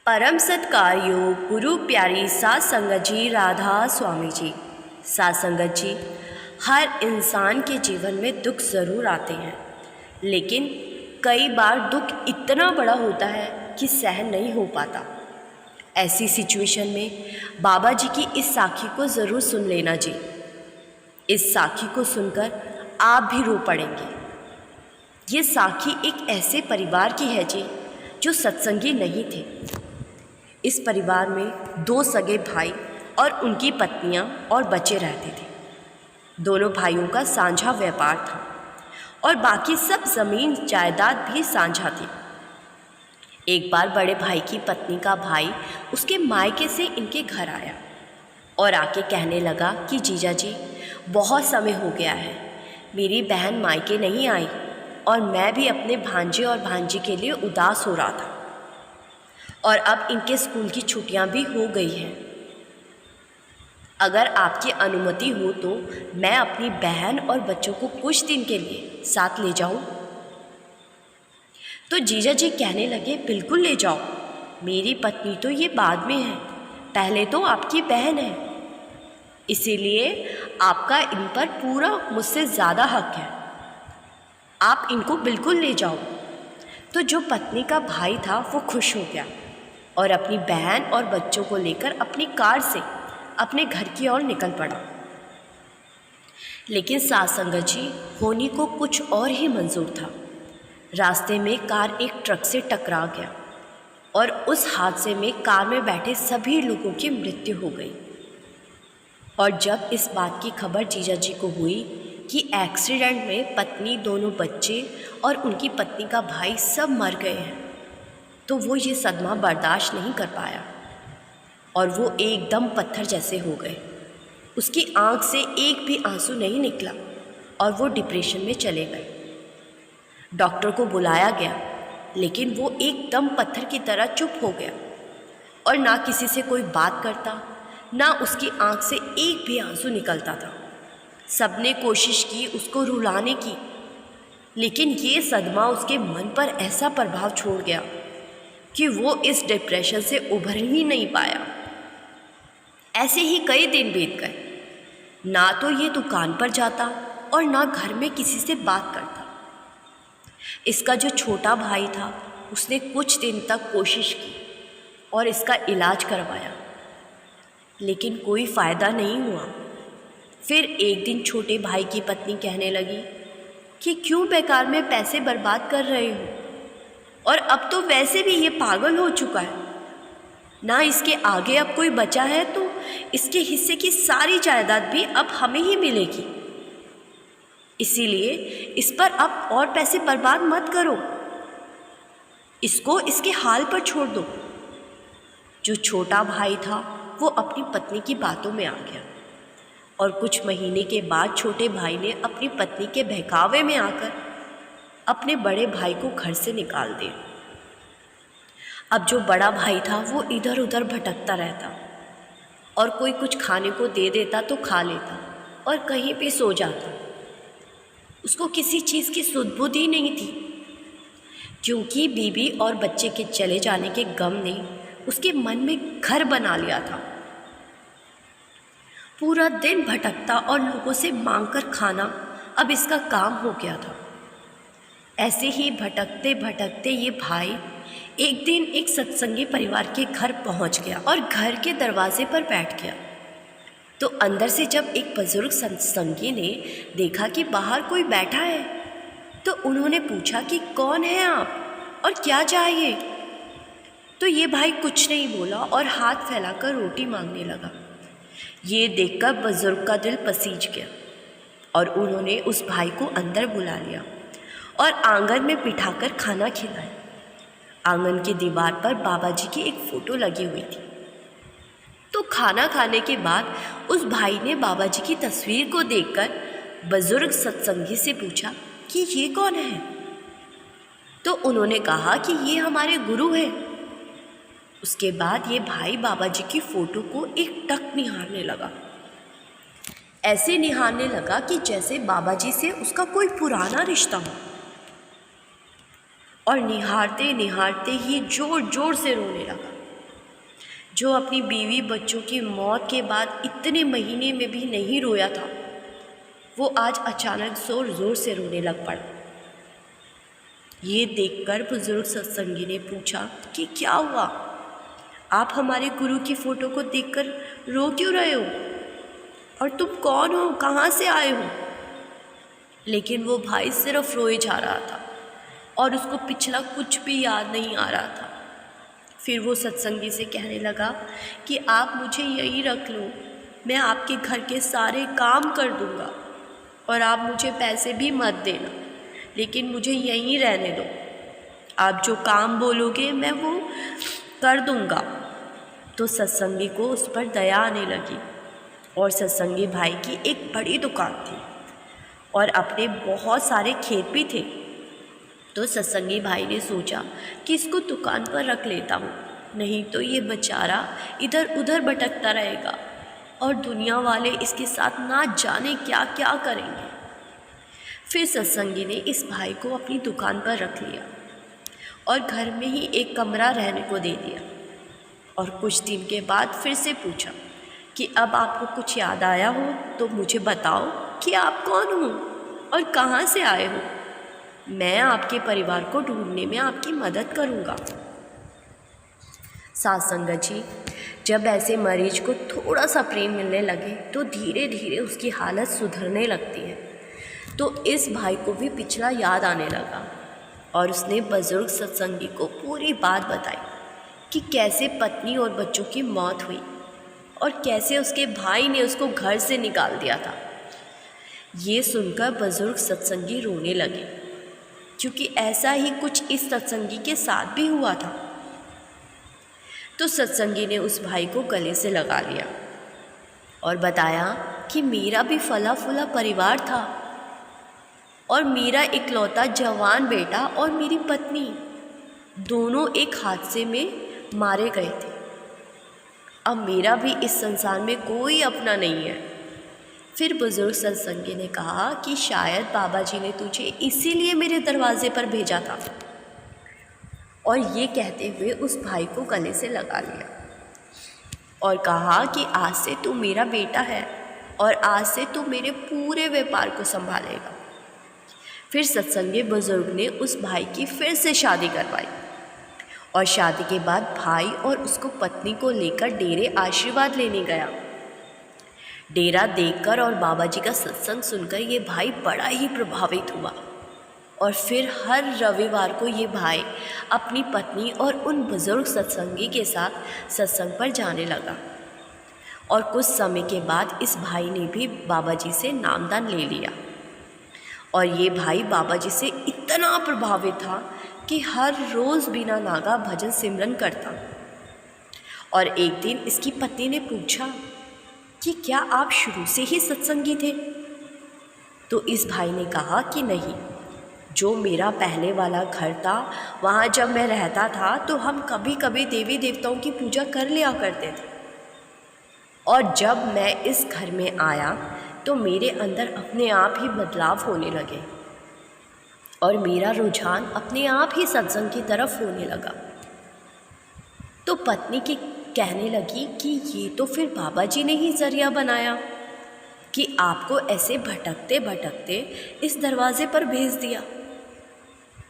परम सत्कार्यो गुरु प्यारी सात संगत जी, राधा स्वामी जी। सात संगत जी, हर इंसान के जीवन में दुख ज़रूर आते हैं, लेकिन कई बार दुख इतना बड़ा होता है कि सहन नहीं हो पाता। ऐसी सिचुएशन में बाबा जी की इस साखी को ज़रूर सुन लेना जी। इस साखी को सुनकर आप भी रो पड़ेंगे। ये साखी एक ऐसे परिवार की है जी जो सत्संगी नहीं थे। इस परिवार में दो सगे भाई और उनकी पत्नियां और बच्चे रहते थे। दोनों भाइयों का साझा व्यापार था और बाकी सब ज़मीन जायदाद भी साझा थी। एक बार बड़े भाई की पत्नी का भाई उसके मायके से इनके घर आया और आके कहने लगा कि जीजा जी, बहुत समय हो गया है, मेरी बहन मायके नहीं आई और मैं भी अपने भांजे और भांजी के लिए उदास हो रहा था और अब इनके स्कूल की छुट्टियां भी हो गई हैं। अगर आपकी अनुमति हो तो मैं अपनी बहन और बच्चों को कुछ दिन के लिए साथ ले जाऊं। तो जीजा जी कहने लगे, बिल्कुल ले जाओ, मेरी पत्नी तो ये बाद में है, पहले तो आपकी बहन है, इसीलिए आपका इन पर पूरा मुझसे ज़्यादा हक है, आप इनको बिल्कुल ले जाओ। तो जो पत्नी का भाई था वो खुश हो गया और अपनी बहन और बच्चों को लेकर अपनी कार से अपने घर की ओर निकल पड़ा। लेकिन सात संगत जी, होनी को कुछ और ही मंजूर था। रास्ते में कार एक ट्रक से टकरा गया और उस हादसे में कार में बैठे सभी लोगों की मृत्यु हो गई। और जब इस बात की खबर जीजा जी को हुई कि एक्सीडेंट में पत्नी, दोनों बच्चे और उनकी पत्नी का भाई सब मर गए हैं, तो वो ये सदमा बर्दाश्त नहीं कर पाया और वो एकदम पत्थर जैसे हो गए। उसकी आंख से एक भी आंसू नहीं निकला और वो डिप्रेशन में चले गए। डॉक्टर को बुलाया गया, लेकिन वो एकदम पत्थर की तरह चुप हो गया और ना किसी से कोई बात करता, ना उसकी आंख से एक भी आंसू निकलता था। सबने कोशिश की उसको रुलाने की, लेकिन ये सदमा उसके मन पर ऐसा प्रभाव छोड़ गया कि वो इस डिप्रेशन से उभर ही नहीं पाया। ऐसे ही कई दिन बीत गए, ना तो ये दुकान पर जाता और ना घर में किसी से बात करता। इसका जो छोटा भाई था उसने कुछ दिन तक कोशिश की और इसका इलाज करवाया, लेकिन कोई फ़ायदा नहीं हुआ। फिर एक दिन छोटे भाई की पत्नी कहने लगी कि क्यों बेकार में पैसे बर्बाद कर रहे हो, और अब तो वैसे भी ये पागल हो चुका है, ना इसके आगे अब कोई बचा है, तो इसके हिस्से की सारी जायदाद भी अब हमें ही मिलेगी, इसीलिए इस पर अब और पैसे बर्बाद मत करो, इसको इसके हाल पर छोड़ दो। जो छोटा भाई था वो अपनी पत्नी की बातों में आ गया और कुछ महीने के बाद छोटे भाई ने अपनी पत्नी के बहकावे में आकर अपने बड़े भाई को घर से निकाल दिया। अब जो बड़ा भाई था वो इधर उधर भटकता रहता और कोई कुछ खाने को दे देता तो खा लेता और कहीं पे सो जाता। उसको किसी चीज़ की सुध बुध ही नहीं थी, क्योंकि बीवी और बच्चे के चले जाने के गम ने उसके मन में घर बना लिया था। पूरा दिन भटकता और लोगों से मांगकर खाना अब इसका काम हो गया था। ऐसे ही भटकते भटकते ये भाई एक दिन एक सत्संगी परिवार के घर पहुंच गया और घर के दरवाजे पर बैठ गया। तो अंदर से जब एक बुजुर्ग सत्संगी ने देखा कि बाहर कोई बैठा है, तो उन्होंने पूछा कि कौन है आप और क्या चाहिए। तो ये भाई कुछ नहीं बोला और हाथ फैलाकर रोटी मांगने लगा। ये देखकर बुजुर्ग का दिल पसीज गया और उन्होंने उस भाई को अंदर बुला लिया और आंगन में बिठाकर खाना खिलाया। आंगन की दीवार पर बाबा जी की एक फ़ोटो लगी हुई थी। तो खाना खाने के बाद उस भाई ने बाबा जी की तस्वीर को देखकर बुजुर्ग सत्संगी से पूछा कि ये कौन है। तो उन्होंने कहा कि ये हमारे गुरु हैं। उसके बाद ये भाई बाबा जी की फ़ोटो को एक टक निहारने लगा, ऐसे निहारने लगा कि जैसे बाबा जी से उसका कोई पुराना रिश्ता हो, और निहारते निहारते ही ज़ोर ज़ोर से रोने लगा। जो अपनी बीवी बच्चों की मौत के बाद इतने महीने में भी नहीं रोया था, वो आज अचानक ज़ोर ज़ोर से रोने लग पड़ा। ये देखकर बुजुर्ग सत्संगी ने पूछा कि क्या हुआ, आप हमारे गुरु की फ़ोटो को देखकर रो क्यों रहे हो, और तुम कौन हो, कहाँ से आए हो। लेकिन वो भाई सिर्फ रोए जा रहा था और उसको पिछला कुछ भी याद नहीं आ रहा था। फिर वो सत्संगी से कहने लगा कि आप मुझे यहीं रख लो, मैं आपके घर के सारे काम कर दूँगा और आप मुझे पैसे भी मत देना, लेकिन मुझे यहीं रहने दो। आप जो काम बोलोगे मैं वो कर दूँगा। तो सत्संगी को उस पर दया आने लगी और सत्संगी भाई की एक बड़ी दुकान थी और अपने बहुत सारे खेत भी थे। तो सत्संगी भाई ने सोचा कि इसको दुकान पर रख लेता हूँ, नहीं तो ये बेचारा इधर उधर भटकता रहेगा और दुनिया वाले इसके साथ ना जाने क्या क्या करेंगे। फिर सत्संगी ने इस भाई को अपनी दुकान पर रख लिया और घर में ही एक कमरा रहने को दे दिया। और कुछ दिन के बाद फिर से पूछा कि अब आपको कुछ याद आया हो तो मुझे बताओ कि आप कौन हो और कहाँ से आए हो। मैं आपके परिवार को ढूंढने में आपकी मदद करूँगा। साथ संगत जी, जब ऐसे मरीज को थोड़ा सा प्रेम मिलने लगे तो धीरे धीरे उसकी हालत सुधरने लगती है। तो इस भाई को भी पिछला याद आने लगा और उसने बुजुर्ग सत्संगी को पूरी बात बताई कि कैसे पत्नी और बच्चों की मौत हुई और कैसे उसके भाई ने उसको घर से निकाल दिया था। ये सुनकर बुजुर्ग सत्संगी रोने लगे, क्योंकि ऐसा ही कुछ इस सत्संगी के साथ भी हुआ था। तो सत्संगी ने उस भाई को गले से लगा लिया और बताया कि मेरा भी फला फूला परिवार था और मेरा इकलौता जवान बेटा और मेरी पत्नी दोनों एक हादसे में मारे गए थे। अब मेरा भी इस संसार में कोई अपना नहीं है। फिर बुजुर्ग सत्संगी ने कहा कि शायद बाबा जी ने तुझे इसीलिए मेरे दरवाजे पर भेजा था। और ये कहते हुए उस भाई को गले से लगा लिया और कहा कि आज से तू मेरा बेटा है और आज से तू मेरे पूरे व्यापार को संभालेगा। फिर सत्संगी बुजुर्ग ने उस भाई की फिर से शादी करवाई और शादी के बाद भाई और उसको पत्नी को लेकर डेरे आशीर्वाद लेने गया। डेरा देखकर और बाबा जी का सत्संग सुनकर ये भाई बड़ा ही प्रभावित हुआ और फिर हर रविवार को ये भाई अपनी पत्नी और उन बुजुर्ग सत्संगी के साथ सत्संग पर जाने लगा। और कुछ समय के बाद इस भाई ने भी बाबा जी से नामदान ले लिया और ये भाई बाबा जी से इतना प्रभावित था कि हर रोज़ बिना नागा भजन सिमरन करता। और एक दिन इसकी पत्नी ने पूछा कि क्या आप शुरू से ही सत्संगी थे। तो इस भाई ने कहा कि नहीं, जो मेरा पहले वाला घर था वहाँ जब मैं रहता था तो हम कभी कभी देवी देवताओं की पूजा कर लिया करते थे, और जब मैं इस घर में आया तो मेरे अंदर अपने आप ही बदलाव होने लगे और मेरा रुझान अपने आप ही सत्संग की तरफ होने लगा। तो पत्नी की कहने लगी कि ये तो फिर बाबा जी ने ही जरिया बनाया कि आपको ऐसे भटकते भटकते इस दरवाज़े पर भेज दिया,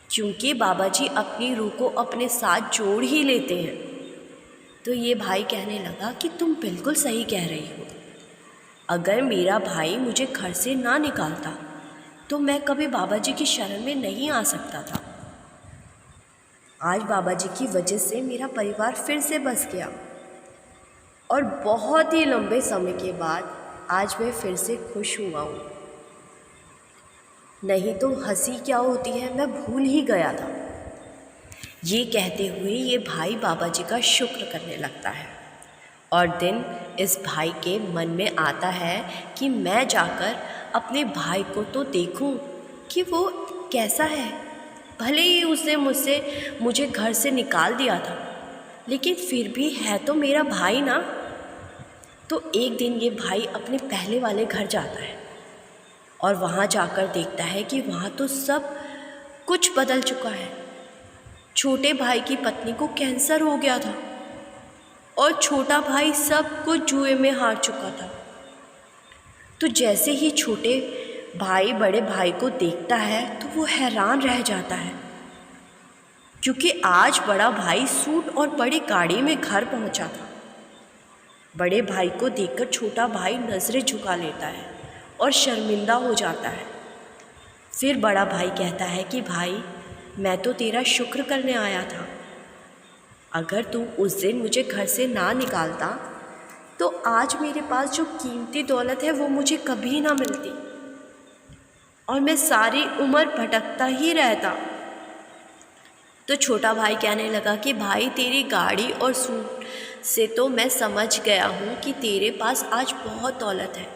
क्योंकि बाबा जी अपनी रूह को अपने साथ जोड़ ही लेते हैं। तो ये भाई कहने लगा कि तुम बिल्कुल सही कह रही हो। अगर मेरा भाई मुझे घर से ना निकालता तो मैं कभी बाबा जी की शरण में नहीं आ सकता था। आज बाबा जी की वजह से मेरा परिवार फिर से बस गया और बहुत ही लंबे समय के बाद आज मैं फिर से खुश हुआ हूँ। नहीं तो हंसी क्या होती है मैं भूल ही गया था। ये कहते हुए ये भाई बाबा जी का शुक्र करने लगता है और दिन इस भाई के मन में आता है कि मैं जाकर अपने भाई को तो देखूं कि वो कैसा है। भले ही उसने मुझे घर से निकाल दिया था, लेकिन फिर भी है तो मेरा भाई ना। तो एक दिन ये भाई अपने पहले वाले घर जाता है और वहाँ जाकर देखता है कि वहाँ तो सब कुछ बदल चुका है। छोटे भाई की पत्नी को कैंसर हो गया था और छोटा भाई सब कुछ जुए में हार चुका था। तो जैसे ही छोटे भाई बड़े भाई को देखता है तो वो हैरान रह जाता है, क्योंकि आज बड़ा भाई सूट और बड़ी गाड़ी में घर पहुंचा था। बड़े भाई को देखकर छोटा भाई नज़रें झुका लेता है और शर्मिंदा हो जाता है। फिर बड़ा भाई कहता है कि भाई, मैं तो तेरा शुक्र करने आया था। अगर तू उस दिन मुझे घर से ना निकालता तो आज मेरे पास जो कीमती दौलत है वो मुझे कभी ना मिलती और मैं सारी उम्र भटकता ही रहता। तो छोटा भाई कहने लगा कि भाई, तेरी गाड़ी और सूट से तो मैं समझ गया हूँ कि तेरे पास आज बहुत दौलत है।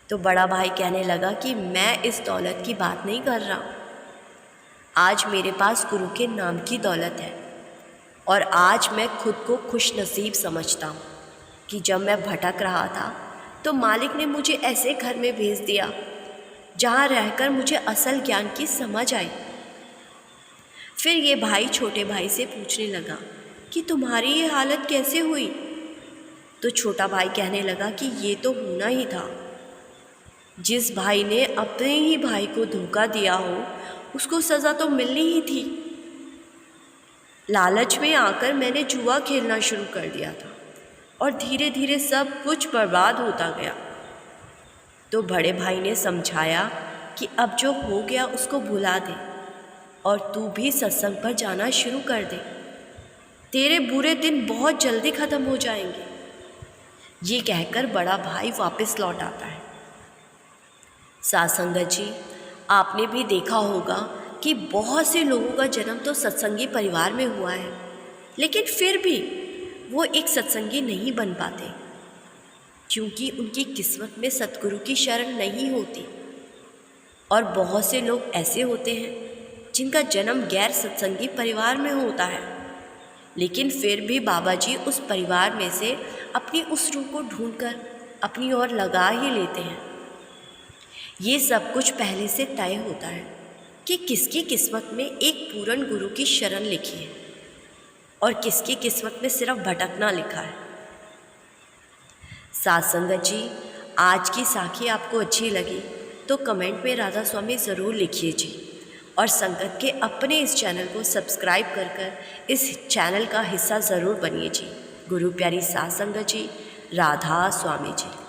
तो बड़ा भाई कहने लगा कि मैं इस दौलत की बात नहीं कर रहा। आज मेरे पास गुरु के नाम की दौलत है और आज मैं खुद को खुश नसीब समझता हूँ कि जब मैं भटक रहा था तो मालिक ने मुझे ऐसे घर में भेज दिया जहाँ रहकर मुझे असल ज्ञान की समझ आई। फिर ये भाई छोटे भाई से पूछने लगा कि तुम्हारी ये हालत कैसे हुई? तो छोटा भाई कहने लगा कि ये तो होना ही था। जिस भाई ने अपने ही भाई को धोखा दिया हो उसको सज़ा तो मिलनी ही थी। लालच में आकर मैंने जुआ खेलना शुरू कर दिया था और धीरे धीरे सब कुछ बर्बाद होता गया। तो बड़े भाई ने समझाया कि अब जो हो गया उसको भुला दे और तू भी सत्संग पर जाना शुरू कर दे। तेरे बुरे दिन बहुत जल्दी ख़त्म हो जाएंगे। ये कहकर बड़ा भाई वापस लौट आता है। साथ संगत जी, आपने भी देखा होगा कि बहुत से लोगों का जन्म तो सत्संगी परिवार में हुआ है, लेकिन फिर भी वो एक सत्संगी नहीं बन पाते, क्योंकि उनकी किस्मत में सतगुरु की शरण नहीं होती। और बहुत से लोग ऐसे होते हैं जिनका जन्म गैर सत्संगी परिवार में होता है, लेकिन फिर भी बाबा जी उस परिवार में से अपनी उस रूह को ढूंढकर अपनी ओर लगा ही लेते हैं। ये सब कुछ पहले से तय होता है कि किसकी किस्मत में एक पूर्ण गुरु की शरण लिखी है और किसकी किस्मत में सिर्फ भटकना लिखा है। साथ संगत जी, आज की साखी आपको अच्छी लगी तो कमेंट में राधा स्वामी ज़रूर लिखिए जी, और संगत के अपने इस चैनल को सब्सक्राइब कर इस चैनल का हिस्सा ज़रूर बनिए जी। गुरु प्यारी साथ संगत जी, राधा स्वामी जी।